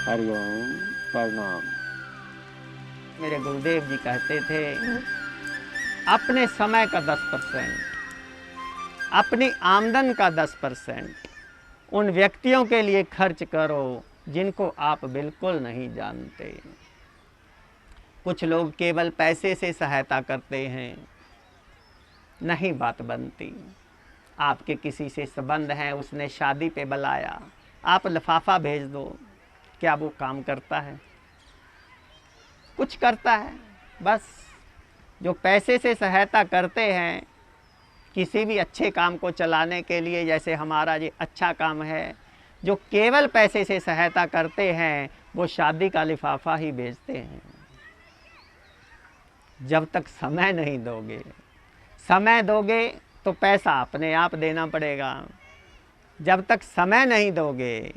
हरिओम। प्रणाम। मेरे गुरुदेव जी कहते थे, अपने समय का 10%, अपनी आमदन का 10% उन व्यक्तियों के लिए खर्च करो जिनको आप बिल्कुल नहीं जानते। कुछ लोग केवल पैसे से सहायता करते हैं, नहीं बात बनती। आपके किसी से संबंध हैं, उसने शादी पे बुलाया, आप लिफाफा भेज दो, क्या वो काम करता है? कुछ करता है? बस जो पैसे से सहायता करते हैं किसी भी अच्छे काम को चलाने के लिए, जैसे हमारा ये अच्छा काम है, जो केवल पैसे से सहायता करते हैं वो शादी का लिफाफा ही भेजते हैं। जब तक समय नहीं दोगे, समय दोगे तो पैसा अपने आप देना पड़ेगा। जब तक समय नहीं दोगे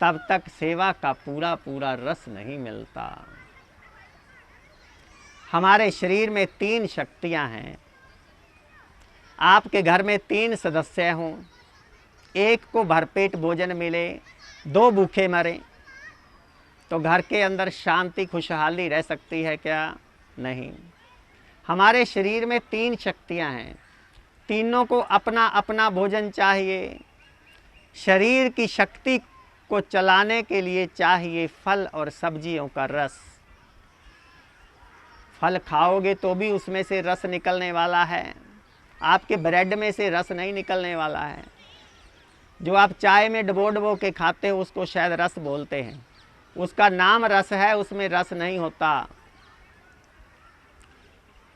तब तक सेवा का पूरा पूरा रस नहीं मिलता। हमारे शरीर में 3 शक्तियां हैं। आपके घर में 3 सदस्य हों, एक को भरपेट भोजन मिले, 2 भूखे मरे, तो घर के अंदर शांति खुशहाली रह सकती है क्या? नहीं। हमारे शरीर में 3 शक्तियां हैं, तीनों को अपना अपना भोजन चाहिए। शरीर की शक्ति को चलाने के लिए चाहिए फल और सब्जियों का रस। फल खाओगे तो भी उसमें से रस निकलने वाला है, आपके ब्रेड में से रस नहीं निकलने वाला है। जो आप चाय में डबो डबो के खाते हो उसको शायद रस बोलते हैं, उसका नाम रस है, उसमें रस नहीं होता।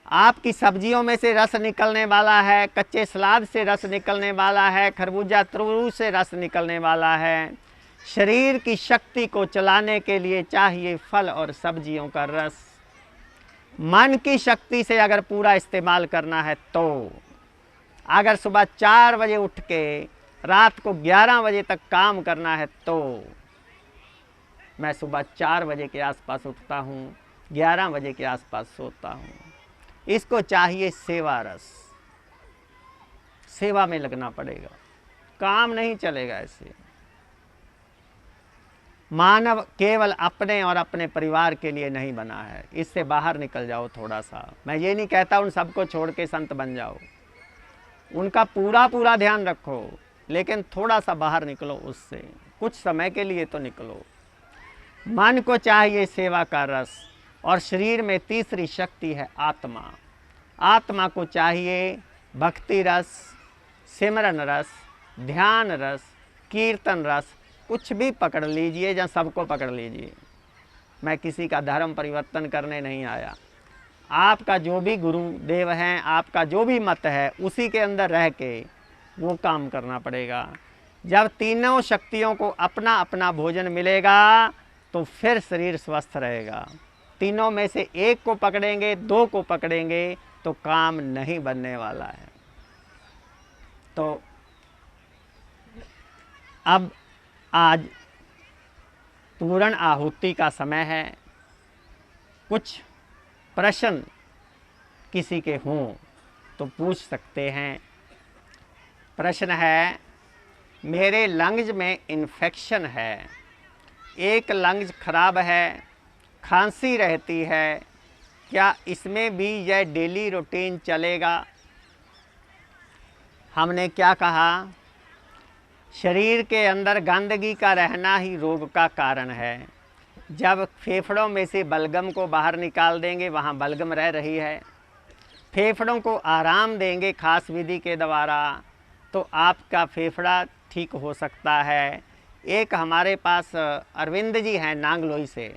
आपकी सब्जियों में से रस निकलने वाला है, कच्चे सलाद से रस निकलने वाला है, खरबूजा तरबूज से रस निकलने वाला है। शरीर की शक्ति को चलाने के लिए चाहिए फल और सब्जियों का रस। मन की शक्ति से अगर पूरा इस्तेमाल करना है तो अगर सुबह 4 बजे उठ के रात को 11 बजे तक काम करना है तो मैं सुबह 4 बजे के आसपास उठता हूँ, 11 बजे के आसपास सोता हूँ। इसको चाहिए सेवा रस। सेवा में लगना पड़ेगा, काम नहीं चलेगा ऐसे। मानव केवल अपने और अपने परिवार के लिए नहीं बना है, इससे बाहर निकल जाओ थोड़ा सा। मैं ये नहीं कहता उन सबको छोड़ के संत बन जाओ, उनका पूरा पूरा ध्यान रखो, लेकिन थोड़ा सा बाहर निकलो उससे, कुछ समय के लिए तो निकलो। मन को चाहिए सेवा का रस, और शरीर में तीसरी शक्ति है आत्मा। आत्मा को चाहिए भक्ति रस, सिमरन रस, ध्यान रस, कीर्तन रस। कुछ भी पकड़ लीजिए या सबको पकड़ लीजिए, मैं किसी का धर्म परिवर्तन करने नहीं आया। आपका जो भी गुरुदेव हैं, आपका जो भी मत है, उसी के अंदर रह के वो काम करना पड़ेगा। जब तीनों शक्तियों को अपना अपना भोजन मिलेगा तो फिर शरीर स्वस्थ रहेगा। तीनों में से एक को पकड़ेंगे, 2 को पकड़ेंगे तो काम नहीं बनने वाला है। तो अब आज पूर्ण आहुति का समय है। कुछ प्रश्न किसी के हों तो पूछ सकते हैं। प्रश्न है, मेरे लंग्स में इन्फेक्शन है, एक लंग्स खराब है, खांसी रहती है, क्या इसमें भी यह डेली रूटीन चलेगा? हमने क्या कहा? शरीर के अंदर गंदगी का रहना ही रोग का कारण है। जब फेफड़ों में से बलगम को बाहर निकाल देंगे, वहाँ बलगम रह रही है, फेफड़ों को आराम देंगे खास विधि के द्वारा, तो आपका फेफड़ा ठीक हो सकता है। एक हमारे पास अरविंद जी हैं नांगलोई से,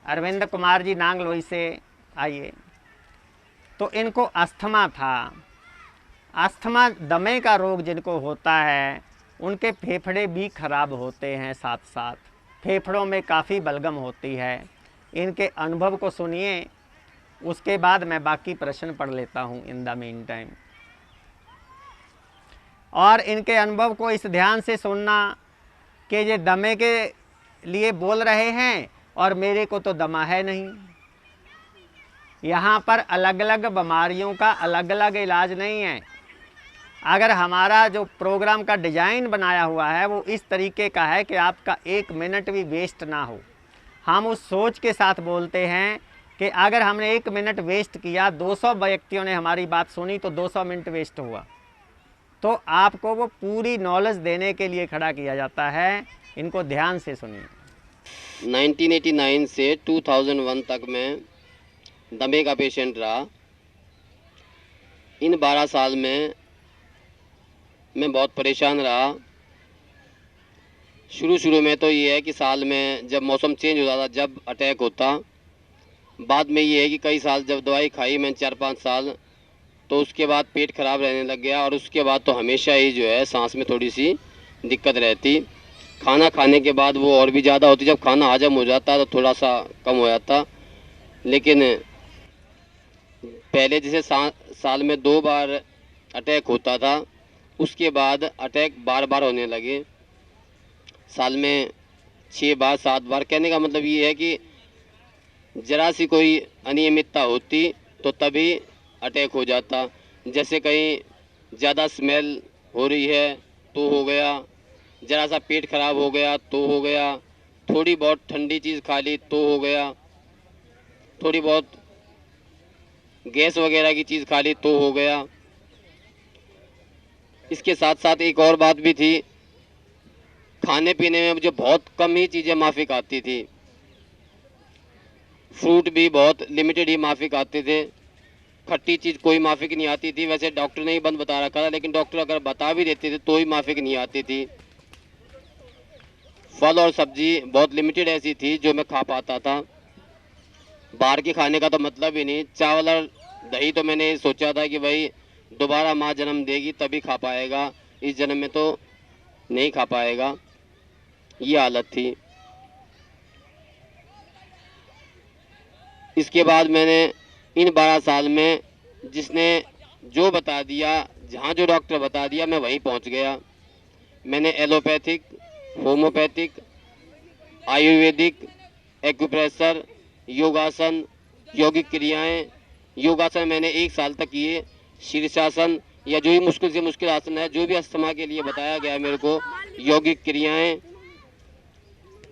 अरविंद कुमार जी नांगलोई से आइए। तो इनको अस्थमा था। अस्थमा दमे का रोग जिनको होता है उनके फेफड़े भी खराब होते हैं, साथ साथ फेफड़ों में काफ़ी बलगम होती है। इनके अनुभव को सुनिए, उसके बाद मैं बाकी प्रश्न पढ़ लेता हूँ इन द मीन टाइम। और इनके अनुभव को इस ध्यान से सुनना कि ये दमे के लिए बोल रहे हैं और मेरे को तो दमा है नहीं। यहाँ पर अलग अलग बीमारियों का अलग अलग इलाज नहीं है। अगर हमारा जो प्रोग्राम का डिज़ाइन बनाया हुआ है वो इस तरीके का है कि आपका 1 मिनट भी वेस्ट ना हो, हम उस सोच के साथ बोलते हैं कि अगर हमने 1 मिनट वेस्ट किया, 200 व्यक्तियों ने हमारी बात सुनी तो 200 मिनट वेस्ट हुआ। तो आपको वो पूरी नॉलेज देने के लिए खड़ा किया जाता है। इनको ध्यान से सुनिए। 1989 से 2001 तक मैं दमे का पेशेंट रहा। इन 12 साल में मैं बहुत परेशान रहा। शुरू में तो ये है कि साल में जब मौसम चेंज होता था, जब अटैक होता। बाद में ये है कि कई साल जब दवाई खाई मैंने 4-5 साल, तो उसके बाद पेट खराब रहने लग गया और उसके बाद तो हमेशा ही जो है सांस में थोड़ी सी दिक्कत रहती। खाना खाने के बाद वो और भी ज़्यादा होती। जब खाना हजम हो जाता तो थोड़ा सा कम हो जाता। लेकिन पहले जैसे साल में 2 बार अटैक होता था, उसके बाद अटैक बार बार होने लगे। साल में 6 बार 7 बार। कहने का मतलब ये है कि ज़रा सी कोई अनियमितता होती तो तभी अटैक हो जाता। जैसे कहीं ज़्यादा स्मेल हो रही है तो हो गया, ज़रा सा पेट खराब हो गया तो हो गया, थोड़ी बहुत ठंडी चीज़ खा ली तो हो गया, थोड़ी बहुत गैस वगैरह की चीज़ खा ली तो हो गया। इसके साथ साथ एक और बात भी थी, खाने पीने में मुझे बहुत कम ही चीज़ें माफिक आती थी। फ्रूट भी बहुत लिमिटेड ही माफिक आते थे। खट्टी चीज़ कोई माफिक नहीं आती थी। वैसे डॉक्टर ने ही बंद बता रखा था, लेकिन डॉक्टर अगर बता भी देते थे तो ही माफिक नहीं आती थी। फल और सब्जी बहुत लिमिटेड ऐसी थी जो मैं खा पाता था। बाहर के खाने का तो मतलब ही नहीं। चावल और दही तो मैंने सोचा था कि भाई दोबारा माँ जन्म देगी तभी खा पाएगा, इस जन्म में तो नहीं खा पाएगा। ये हालत थी। इसके बाद मैंने इन 12 साल में जिसने जो बता दिया, जहाँ जो डॉक्टर बता दिया, मैं वहीं पहुँच गया। मैंने एलोपैथिक, होम्योपैथिक, आयुर्वेदिक, एक्यूप्रेशर, योगासन, यौगिक क्रियाएं। योगासन मैंने 1 साल तक किए। शीर्षासन या जो भी मुश्किल से मुश्किल आसन है, जो भी अस्थमा के लिए बताया गया मेरे को, यौगिक क्रियाएं,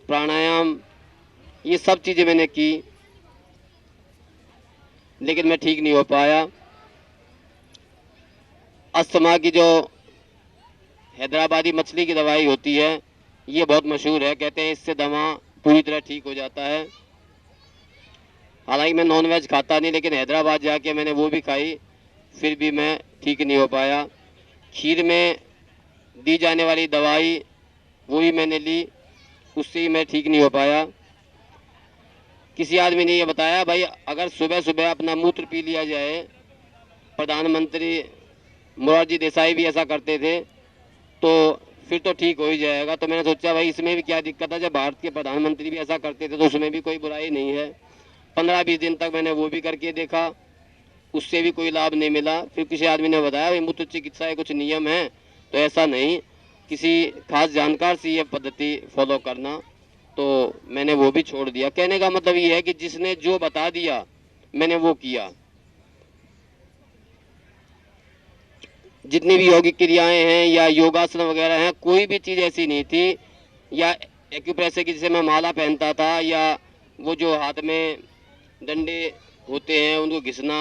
प्राणायाम, ये सब चीज़ें मैंने की, लेकिन मैं ठीक नहीं हो पाया। अस्थमा की जो हैदराबादी मछली की दवाई होती है, ये बहुत मशहूर है। कहते हैं इससे दमा पूरी तरह ठीक हो जाता है। हालांकि मैं नॉनवेज खाता नहीं, लेकिन हैदराबाद जाके मैंने वो भी खाई, फिर भी मैं ठीक नहीं हो पाया। खीर में दी जाने वाली दवाई वो ही मैंने ली, उससे ही मैं ठीक नहीं हो पाया। किसी आदमी ने ये बताया, भाई अगर सुबह सुबह अपना मूत्र पी लिया जाए, प्रधानमंत्री मोरारजी देसाई भी ऐसा करते थे, तो फिर तो ठीक हो ही जाएगा। तो मैंने सोचा भाई इसमें भी क्या दिक्कत है, जब भारत के प्रधानमंत्री भी ऐसा करते थे तो उसमें भी कोई बुराई नहीं है। 15-20 दिन तक मैंने वो भी करके देखा, उससे भी कोई लाभ नहीं मिला। फिर किसी आदमी ने बताया भाई मूत्र चिकित्सा के कुछ नियम हैं, तो ऐसा नहीं, किसी खास जानकार से ये पद्धति फॉलो करना। तो मैंने वो भी छोड़ दिया। कहने का मतलब ये है कि जिसने जो बता दिया मैंने वो किया। जितनी भी यौगिक क्रियाएं हैं या योगासन वगैरह हैं, कोई भी चीज़ ऐसी नहीं थी, या एक्यूप्रेशर की जैसे मैं माला पहनता था, या वो जो हाथ में डंडे होते हैं उनको घिसना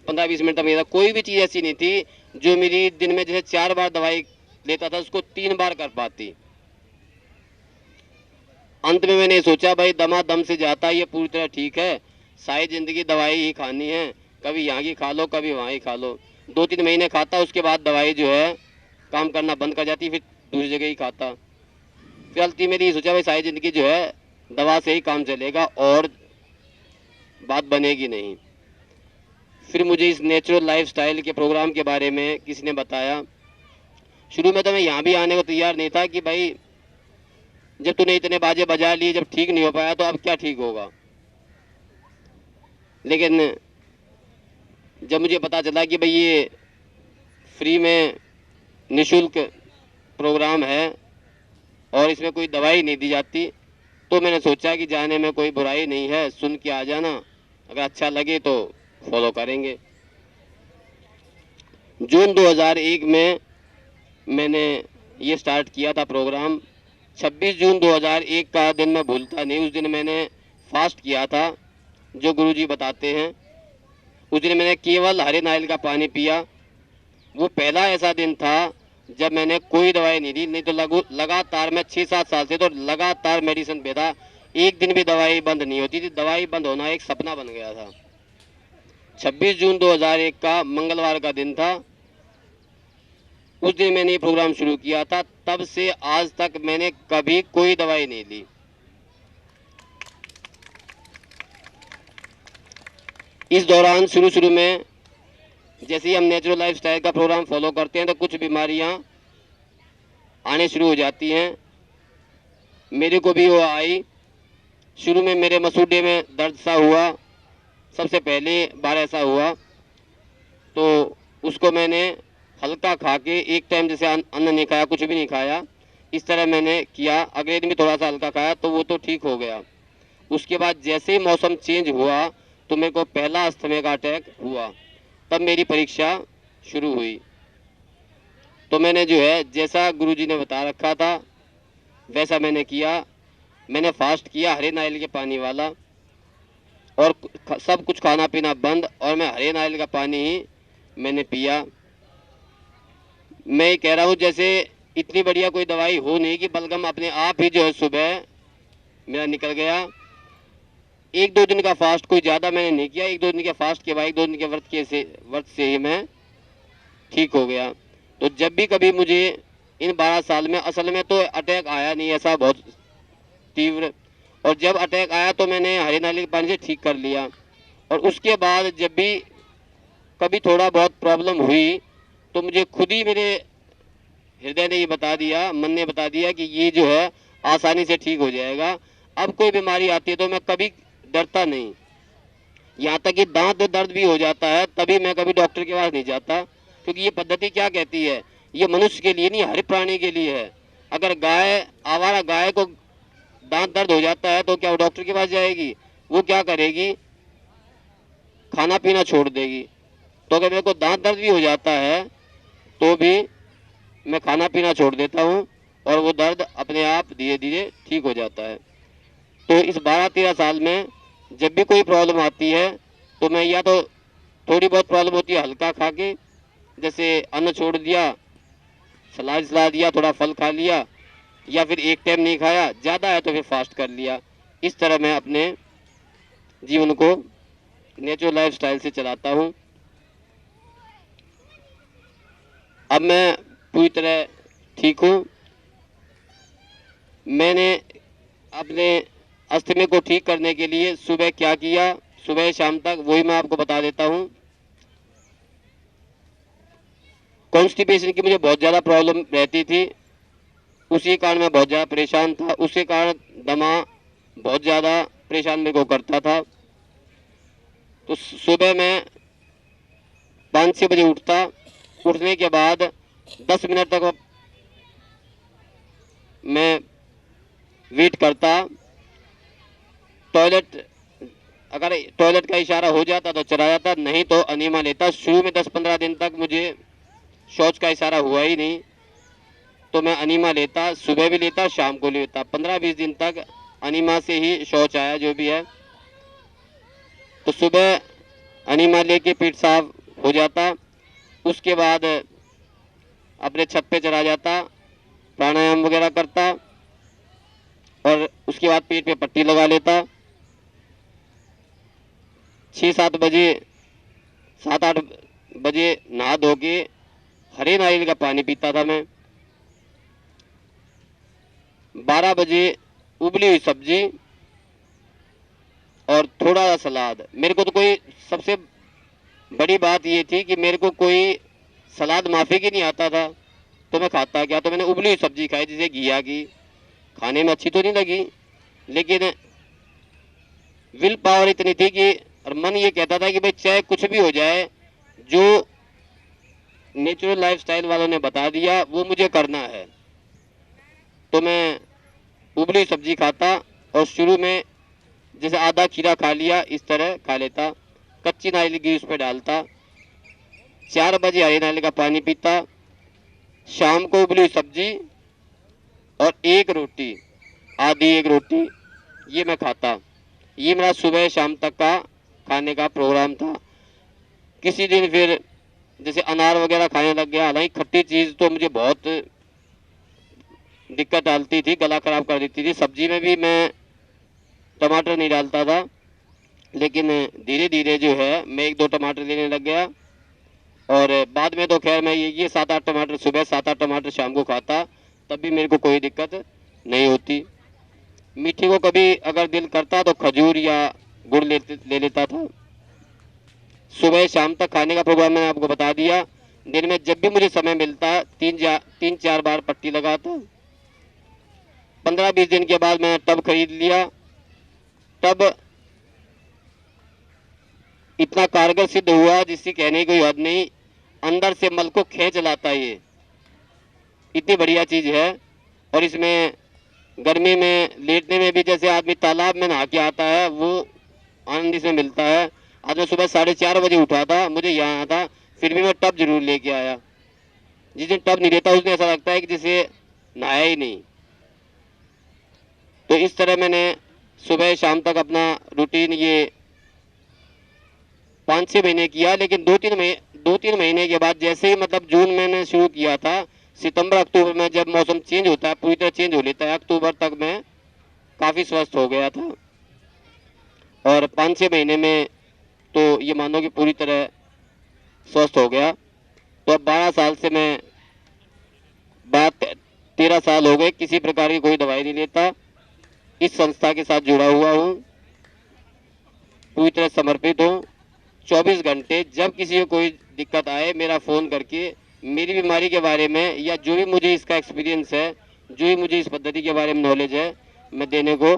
15-20 मिनट तक मेरा, कोई भी चीज़ ऐसी नहीं थी जो मेरी दिन में जैसे 4 बार दवाई लेता था उसको 3 बार कर पाती। अंत में मैंने सोचा भाई दमा दम से जाता, ये पूरी तरह ठीक है, सारी जिंदगी दवाई ही खानी है, कभी यहाँ की खा लो कभी वहाँ ही खा लो। 2-3 महीने खाता, उसके बाद दवाई जो है काम करना बंद कर जाती, फिर दूसरी जगह ही खाता। फिर अल्टीमेटली सोचा भाई सारी जिंदगी जो है दवा से ही काम चलेगा और बात बनेगी नहीं। फिर मुझे इस नेचुरल लाइफस्टाइल के प्रोग्राम के बारे में किसी ने बताया। शुरू में तो मैं यहाँ भी आने को तैयार नहीं था कि भाई जब तूने इतने बाजे बजा लिए, जब ठीक नहीं हो पाया तो अब क्या ठीक होगा। लेकिन जब मुझे पता चला कि भाई ये फ्री में निःशुल्क प्रोग्राम है और इसमें कोई दवाई नहीं दी जाती, तो मैंने सोचा कि जाने में कोई बुराई नहीं है, सुन के आ जाना, अगर अच्छा लगे तो फॉलो करेंगे। जून 2001 में मैंने ये स्टार्ट किया था प्रोग्राम। 26 जून 2001 का दिन मैं भूलता नहीं। उस दिन मैंने फास्ट किया था जो गुरुजी बताते हैं। उस दिन मैंने केवल हरे नारियल का पानी पिया। वो पहला ऐसा दिन था जब मैंने कोई दवाई नहीं ली, नहीं तो लगातार मैं 6-7 साल से तो लगातार मेडिसिन पे था। एक दिन भी दवाई बंद नहीं होती थी। दवाई बंद होना एक सपना बन गया था। 26 जून 2001 का मंगलवार का दिन था। उस दिन मैंने ये प्रोग्राम शुरू किया था। तब से आज तक मैंने कभी कोई दवाई नहीं ली। इस दौरान शुरू में जैसे ही हम नेचुरल लाइफ स्टाइल का प्रोग्राम फॉलो करते हैं तो कुछ बीमारियां आने शुरू हो जाती हैं। मेरे को भी वो आई। शुरू में मेरे मसूड़े में दर्द सा हुआ, सबसे पहले बार ऐसा हुआ तो उसको मैंने हल्का खा के, एक टाइम जैसे अन्न नहीं खाया, कुछ भी नहीं खाया, इस तरह मैंने किया। अगले दिन भी थोड़ा सा हल्का खाया तो वो तो ठीक हो गया। उसके बाद जैसे ही मौसम चेंज हुआ तो मेरे को पहला अस्थमा का अटैक हुआ। तब मेरी परीक्षा शुरू हुई। तो मैंने जो है जैसा गुरुजी ने बता रखा था वैसा मैंने किया। मैंने फास्ट किया हरे नारियल के पानी वाला, और सब कुछ खाना पीना बंद, और मैं हरे नारियल का पानी ही मैंने पिया। मैं ये कह रहा हूँ जैसे इतनी बढ़िया कोई दवाई हो नहीं कि बलगम अपने आप ही जो है सुबह मेरा निकल गया। 1-2 दिन का फास्ट, कोई ज़्यादा मैंने नहीं किया। 1-2 दिन के फास्ट के बाद 1-2 दिन के व्रत से ही मैं ठीक हो गया। तो जब भी कभी मुझे इन 12 साल में, असल में तो अटैक आया नहीं ऐसा बहुत तीव्र, और जब अटैक आया तो मैंने हरे नारियल के पानी से ठीक कर लिया। और उसके बाद जब भी कभी थोड़ा बहुत प्रॉब्लम हुई तो मुझे खुद ही मेरे हृदय ने ये बता दिया, मन ने बता दिया कि ये जो है आसानी से ठीक हो जाएगा। अब कोई बीमारी आती है तो मैं कभी डरता नहीं। यहाँ तक कि दांत दर्द भी हो जाता है तभी मैं कभी डॉक्टर के पास नहीं जाता, क्योंकि ये पद्धति क्या कहती है, ये मनुष्य के लिए नहीं, हर प्राणी के लिए है। अगर गाय, आवारा गाय को दांत दर्द हो जाता है तो क्या वो डॉक्टर के पास जाएगी? वो क्या करेगी? खाना पीना छोड़ देगी। तो अगर मेरे को दांत दर्द भी हो जाता है तो भी मैं खाना पीना छोड़ देता हूँ और वो दर्द अपने आप धीरे धीरे ठीक हो जाता है। तो इस 12-13 साल में जब भी कोई प्रॉब्लम आती है तो मैं, या तो थोड़ी बहुत प्रॉब्लम होती है हल्का खा के, जैसे अन्न छोड़ दिया, सलाद दिया, थोड़ा फल खा लिया, या फिर एक टाइम नहीं खाया, ज़्यादा है तो फिर फास्ट कर लिया। इस तरह मैं अपने जीवन को नेचुरल लाइफ स्टाइल से चलाता हूँ। अब मैं पूरी तरह ठीक हूँ। मैंने अपने अस्थमा को ठीक करने के लिए सुबह क्या किया, सुबह शाम तक, वही मैं आपको बता देता हूँ। कॉन्स्टिपेशन की मुझे बहुत ज़्यादा प्रॉब्लम रहती थी, उसी कारण मैं बहुत ज़्यादा परेशान था। उसी कारण दमा बहुत ज़्यादा परेशान मेरे को करता था। तो सुबह मैं 5-6 बजे उठता। उठने के बाद 10 मिनट तक मैं वेट करता। अगर टॉयलेट का इशारा हो जाता तो चला जाता, नहीं तो अनीमा लेता। शुरू में 10-15 दिन तक मुझे शौच का इशारा हुआ ही नहीं, तो मैं अनीमा लेता, सुबह भी लेता, शाम को लेता। 15-20 दिन तक अनीमा से ही शौच आया जो भी है। तो सुबह अनीमा लेके पेट साफ हो जाता। उसके बाद अपने छत पे चला जाता, प्राणायाम वगैरह करता, और उसके बाद पेट पे पट्टी लगा लेता। 6-7 बजे, 7-8 बजे नहा धो के हरे नारियल का पानी पीता था मैं। 12 बजे उबली हुई सब्जी और थोड़ा सा सलाद। मेरे को तो कोई, सबसे बड़ी बात ये थी कि मेरे को कोई सलाद माफी की नहीं आता था, तो मैं खाता क्या? तो मैंने उबली हुई सब्जी खाई, जैसे घिया की। खाने में अच्छी तो नहीं लगी, लेकिन विल पावर इतनी थी कि, और मन ये कहता था कि भाई चाहे कुछ भी हो जाए, जो नेचुरल लाइफस्टाइल वालों ने बता दिया वो मुझे करना है। तो मैं उबली सब्जी खाता, और शुरू में जैसे आधा खीरा खा लिया इस तरह खा लेता, कच्ची नारियल की उस पर डालता, 4 बजे हरे नारियल का पानी पीता, शाम को उबली हुई सब्जी और एक रोटी, आधी एक रोटी ये मैं खाता। ये मेरा सुबह शाम तक का खाने का प्रोग्राम था। किसी दिन फिर जैसे अनार वगैरह खाने लग गया। हालांकि खट्टी चीज़ तो मुझे बहुत दिक्कत डालती थी, गला खराब कर देती थी। सब्जी में भी मैं टमाटर नहीं डालता था, लेकिन धीरे धीरे जो है मैं 1-2 टमाटर लेने लग गया। और बाद में तो खैर मैं ये 7-8 टमाटर सुबह, 7-8 टमाटर शाम को खाता, तब भी मेरे को कोई दिक्कत नहीं होती। मीठे को कभी अगर दिल करता तो खजूर या गुड़ ले लेता था। सुबह शाम तक खाने का प्रोग्राम मैंने आपको बता दिया। दिन में जब भी मुझे समय मिलता 3-4 बार पट्टी लगाता। 15-20 दिन के बाद मैंने टब खरीद लिया। टब इतना कारगर सिद्ध हुआ जिसकी कहने की कोई हद नहीं। अंदर से मल को खींच लाता है, ये इतनी बढ़िया चीज़ है। और इसमें गर्मी में लेटने में भी जैसे आदमी तालाब में नहा के आता है वो आनंद इसमें मिलता है। आज मैं सुबह 4:30 बजे उठा था, मुझे यहाँ आना था, फिर भी मैं टब जरूर लेके आया। जिस दिन टब नहीं लेता उस दिन ऐसा लगता है कि जिसे नहाया ही नहीं। तो इस तरह मैंने सुबह शाम तक अपना रूटीन ये 5-6 महीने किया। लेकिन 2-3 महीने के बाद जैसे ही मतलब जून मैंने शुरू किया था, सितंबर अक्टूबर में जब मौसम चेंज होता है, पूरी तरह चेंज हो लेता है, अक्टूबर तक मैं काफ़ी स्वस्थ हो गया था। और 5-6 महीने में तो ये मानो कि पूरी तरह स्वस्थ हो गया। तो अब 12 साल से मैं 13 साल हो गए किसी प्रकार की कोई दवाई नहीं लेता। इस संस्था के साथ जुड़ा हुआ हूँ, पूरी तरह समर्पित हूँ। 24 घंटे जब किसी को कोई दिक्कत आए मेरा फ़ोन करके मेरी बीमारी के बारे में या जो भी मुझे इसका एक्सपीरियंस है, जो भी मुझे इस पद्धति के बारे में नॉलेज है, मैं देने को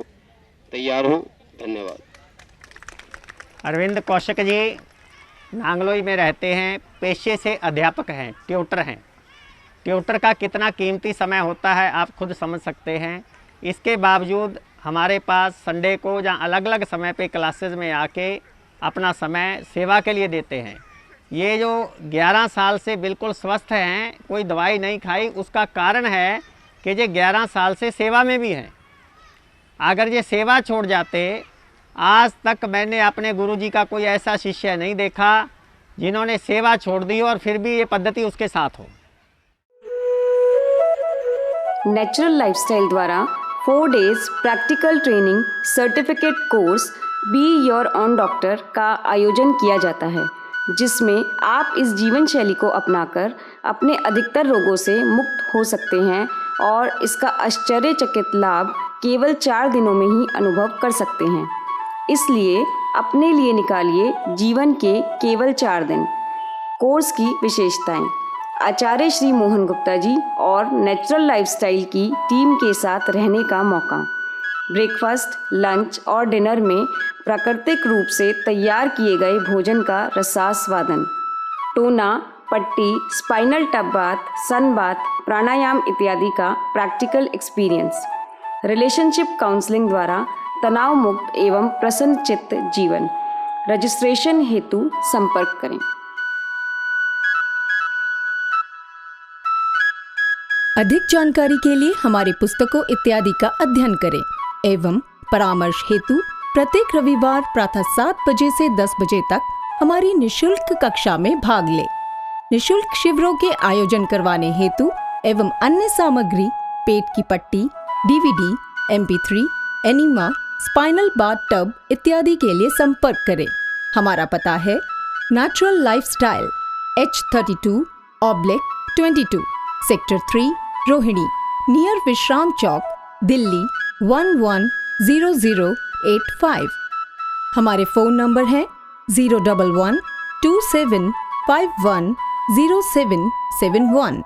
तैयार हूँ। धन्यवाद। अरविंद कौशिक जी नांगलोई में रहते हैं, पेशे से अध्यापक हैं, ट्यूटर हैं। ट्यूटर का कितना कीमती समय होता है आप खुद समझ सकते हैं। इसके बावजूद हमारे पास संडे को या अलग अलग समय पे क्लासेस में आके अपना समय सेवा के लिए देते हैं। ये जो 11 साल से बिल्कुल स्वस्थ हैं, कोई दवाई नहीं खाई, उसका कारण है कि ये 11 साल से सेवा में भी हैं। अगर ये सेवा छोड़ जाते, आज तक मैंने अपने गुरुजी का कोई ऐसा शिष्य नहीं देखा जिन्होंने सेवा छोड़ दी और फिर भी ये पद्धति उसके साथ हो। नेचुरल लाइफस्टाइल द्वारा 4 days practical training certificate course be your own doctor का आयोजन किया जाता है, जिसमें आप इस जीवन शैली को अपनाकर अपने अधिकतर रोगों से मुक्त हो सकते हैं और इसका आश्चर्यचकित लाभ केवल 4 दिनों में ही अनुभव कर सकते हैं। इसलिए अपने लिए निकालिए जीवन के केवल 4 दिन। कोर्स की विशेषताएं: आचार्य श्री मोहन गुप्ता जी और नेचुरल लाइफस्टाइल की टीम के साथ रहने का मौका। ब्रेकफास्ट, लंच और डिनर में प्राकृतिक रूप से तैयार किए गए भोजन का रसास्वादन। टोना, पट्टी, spinal tub bath, sun bath, pranayama इत्यादि का प्रैक्टिकल एक्सपीरियंस। रिलेशनशिप काउंसलिंग द्वारा तनाव मुक्त एवं प्रसन्न चित्त जीवन। रजिस्ट्रेशन हेतु संपर्क करें। अधिक जानकारी के लिए हमारी पुस्तकों इत्यादि का अध्ययन करें एवं परामर्श हेतु प्रत्येक रविवार प्रातः 7 बजे से 10 बजे तक हमारी निशुल्क कक्षा में भाग लें। निशुल्क शिविरों के आयोजन करवाने हेतु एवं अन्य सामग्री, पेट की पट्टी, DVD, MP3, enema, spinal bath tub इत्यादि के लिए संपर्क करें। हमारा पता है natural lifestyle, H32/22, sector 3, Rohini, near Vishram Chowk, Delhi 110085। हमारे फ़ोन नंबर हैं 011-2751-0771,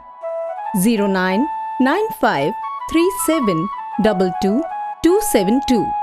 099537222272।